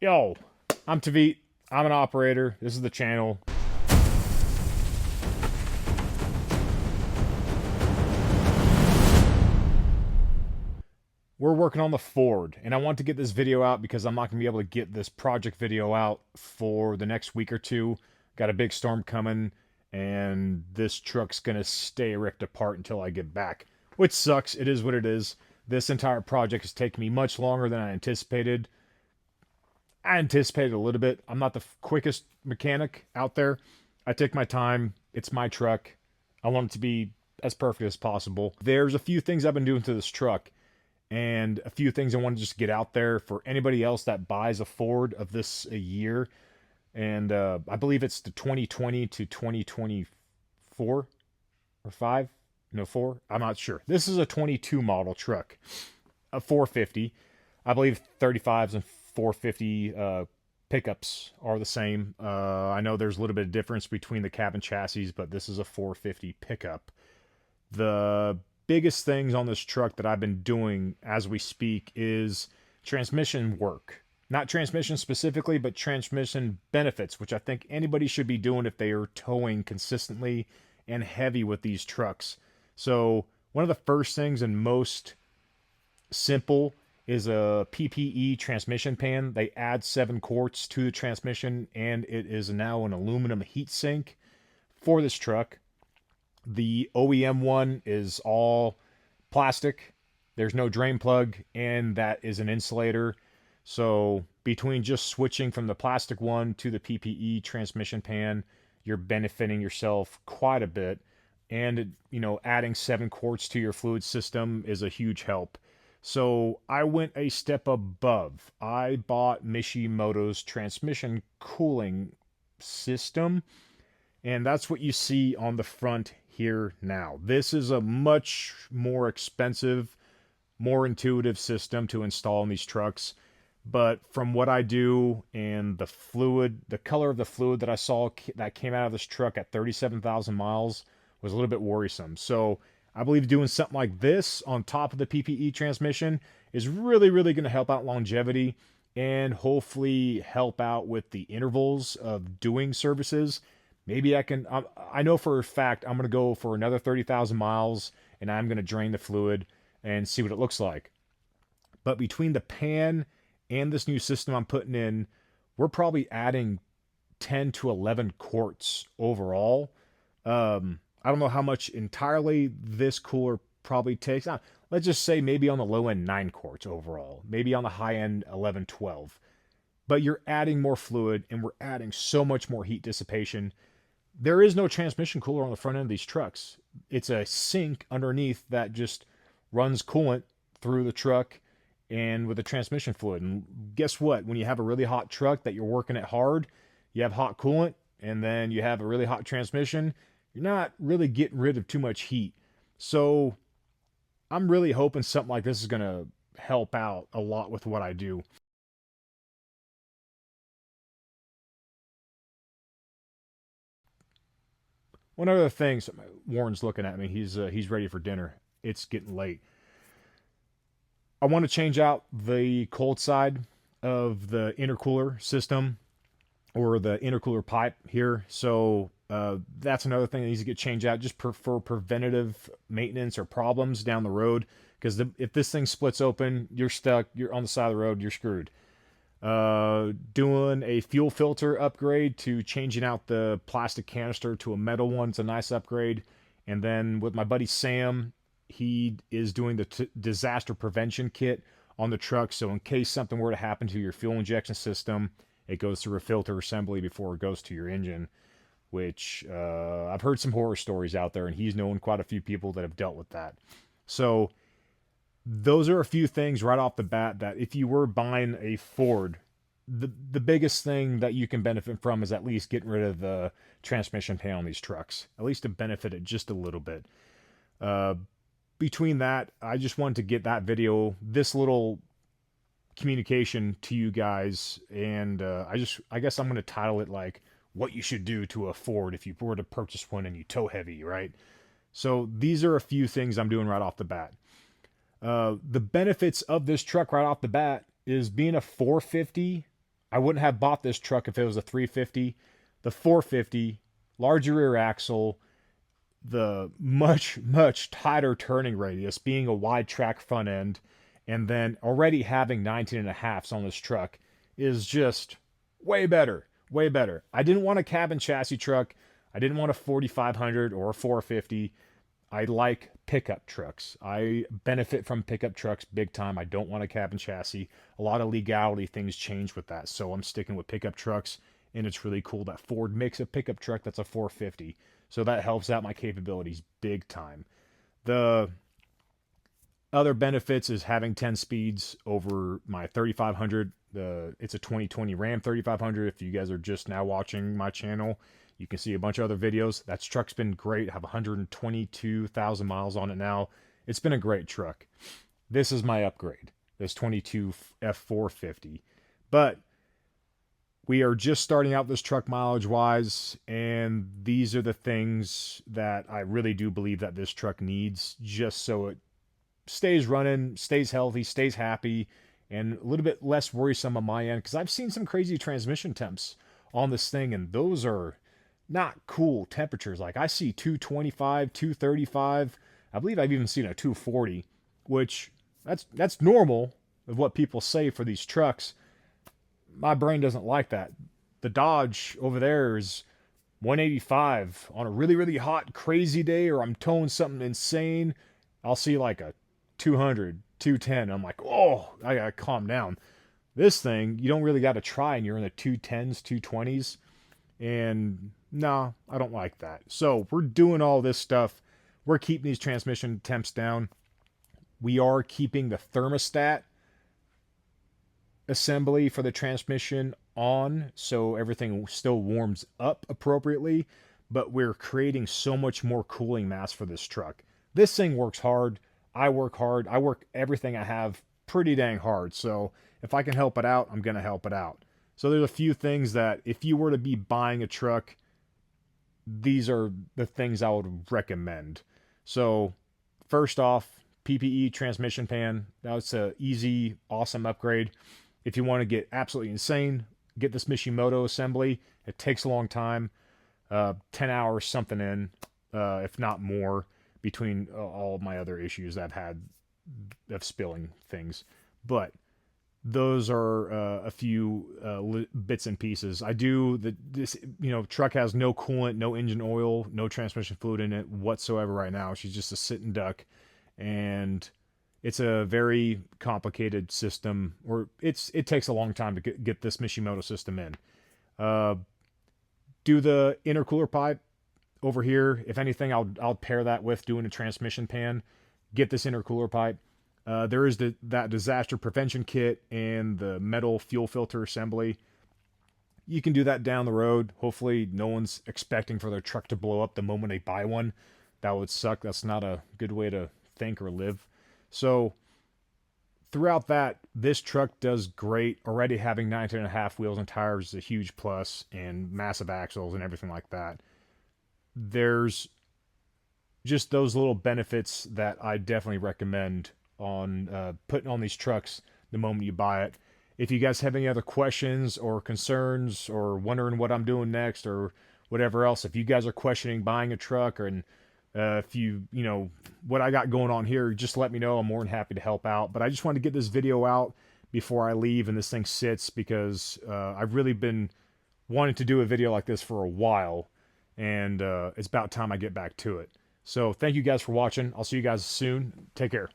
Yo, I'm Tavit. I'm an operator. This is the channel. We're working on the Ford, and I want to get this video out because I'm not going to be able to get this project video out for the next week or two. Got a big storm coming, and this truck's going to stay ripped apart until I get back, which sucks. It is what it is. This entire project has taken me much longer than I anticipated. I anticipated a little bit. I'm not the quickest mechanic out there. I take my time. It's my truck. I want it to be as perfect as possible. There's a few things I've been doing to this truck, and a few things I want to just get out there for anybody else that buys a Ford of this a year. And I believe it's the 2020 to 2024 or 5. No, 4. I'm not sure. This is a 22 model truck, a 450. I believe 35s and 450 pickups are the same. I know there's a little bit of difference between the cab and chassis, but this is a 450 pickup. The biggest things on this truck that I've been doing as we speak is transmission work. Not transmission specifically, but transmission benefits, which I think anybody should be doing if they are towing consistently and heavy with these trucks. So one of the first things and most simple is a PPE transmission pan. They add 7 quarts to the transmission, and it is now an aluminum heatsink for this truck. The OEM one is all plastic. There's no drain plug, and that is an insulator. So between just switching from the plastic one to the PPE transmission pan, you're benefiting yourself quite a bit. And, adding 7 quarts to your fluid system is a huge help. So I went a step above. I bought Mishimoto's transmission cooling system, and that's what you see on the front here now. This is a much more expensive, more intuitive system to install in these trucks. But from what I do and the fluid, the color of the fluid that I saw that came out of this truck at 37,000 miles was a little bit worrisome. So I believe doing something like this on top of the PPE transmission is really, really going to help out longevity and hopefully help out with the intervals of doing services. Maybe I know for a fact I'm going to go for another 30,000 miles and I'm going to drain the fluid and see what it looks like. But between the pan and this new system I'm putting in, we're probably adding 10 to 11 quarts overall. I don't know how much entirely this cooler probably takes. Let's just say maybe on the low end 9 quarts overall, maybe on the high end 11, 12. But you're adding more fluid and we're adding so much more heat dissipation. There is no transmission cooler on the front end of these trucks. It's a sink underneath that just runs coolant through the truck and with the transmission fluid. And guess what? When you have a really hot truck that you're working it hard, you have hot coolant and then you have a really hot transmission, you're not really getting rid of too much heat. So I'm really hoping something like this is going to help out a lot with what I do. One other thing, so Warren's looking at me. He's ready for dinner. It's getting late. I want to change out the cold side of the intercooler system or the intercooler pipe here. So that's another thing that needs to get changed out just for preventative maintenance or problems down the road. Because if this thing splits open, you're stuck. You're on the side of the road. You're screwed. Doing a fuel filter upgrade to changing out the plastic canister to a metal one. It's a nice upgrade. And then with my buddy Sam, he is doing the disaster prevention kit on the truck. So in case something were to happen to your fuel injection system, it goes through a filter assembly before it goes to your engine, which I've heard some horror stories out there, and he's known quite a few people that have dealt with that. So those are a few things right off the bat that if you were buying a Ford, the biggest thing that you can benefit from is at least getting rid of the transmission pan on these trucks, at least to benefit it just a little bit. Between that, I just wanted to get that video, this little communication to you guys, and I guess I'm going to title it like what you should do to a Ford if you were to purchase one and you tow heavy, right? So these are a few things I'm doing right off the bat. The benefits of this truck right off the bat is being a 450 I wouldn't have bought this truck if it was a 350. The 450, larger rear axle, the much tighter turning radius, being a wide track front end, and then already having 19.5s on this truck is just way better. Way better. I didn't want a cabin chassis truck. I didn't want a 4500 or a 450. I like pickup trucks. I benefit from pickup trucks big time. I don't want a cabin chassis. A lot of legality things change with that, so I'm sticking with pickup trucks, and it's really cool that Ford makes a pickup truck that's a 450. So that helps out my capabilities big time. The other benefits is having 10 speeds over my 3500. It's a 2020 Ram 3500. If you guys are just now watching my channel, you can see a bunch of other videos. That truck's been great. I have 122,000 miles on it now. It's been a great truck. This is my upgrade, this 22 F450. But we are just starting out this truck mileage wise, and these are the things that I really do believe that this truck needs, just so it stays running, stays healthy, stays happy, and a little bit less worrisome on my end, because I've seen some crazy transmission temps on this thing, and those are not cool temperatures. Like I see 225, 235. I believe I've even seen a 240, which that's normal of what people say for these trucks. My brain doesn't like that. The Dodge over there is 185 on a really hot crazy day, or I'm towing something insane. I'll see like a 200, 210. I'm like, oh, I gotta calm down. This thing, you don't really got to try, and you're in the 210s, 220s. And no, I don't like that. So we're doing all this stuff. We're keeping these transmission temps down. We are keeping the thermostat assembly for the transmission on, so everything still warms up appropriately, but we're creating so much more cooling mass for this truck. This thing works hard. I work hard. I work everything I have pretty dang hard. So if I can help it out, I'm going to help it out. So there's a few things that if you were to be buying a truck, these are the things I would recommend. So first off, PPE transmission pan. That's an easy, awesome upgrade. If you want to get absolutely insane, get this Mishimoto assembly. It takes a long time, 10 hours something in, if not more, between all of my other issues I've had of spilling things. But those are a few bits and pieces. I do this, truck has no coolant, no engine oil, no transmission fluid in it whatsoever right now. She's just a sitting duck, and it's a very complicated system, or it takes a long time to get this Mishimoto system in. Do the intercooler pipe over here. If anything, I'll pair that with doing a transmission pan. Get this intercooler pipe. There is that disaster prevention kit and the metal fuel filter assembly. You can do that down the road. Hopefully no one's expecting for their truck to blow up the moment they buy one. That would suck. That's not a good way to think or live. So throughout that, this truck does great. Already having 19.5 wheels and tires is a huge plus, and massive axles and everything like that. There's just those little benefits that I definitely recommend on putting on these trucks the moment you buy it. If you guys have any other questions or concerns or wondering what I'm doing next or whatever else, if you guys are questioning buying a truck, or if you what I got going on here, just let me know. I'm more than happy to help out. But I just wanted to get this video out before I leave and this thing sits, because I've really been wanting to do a video like this for a while, and it's about time I get back to it. So thank you guys for watching. I'll see you guys soon. Take care.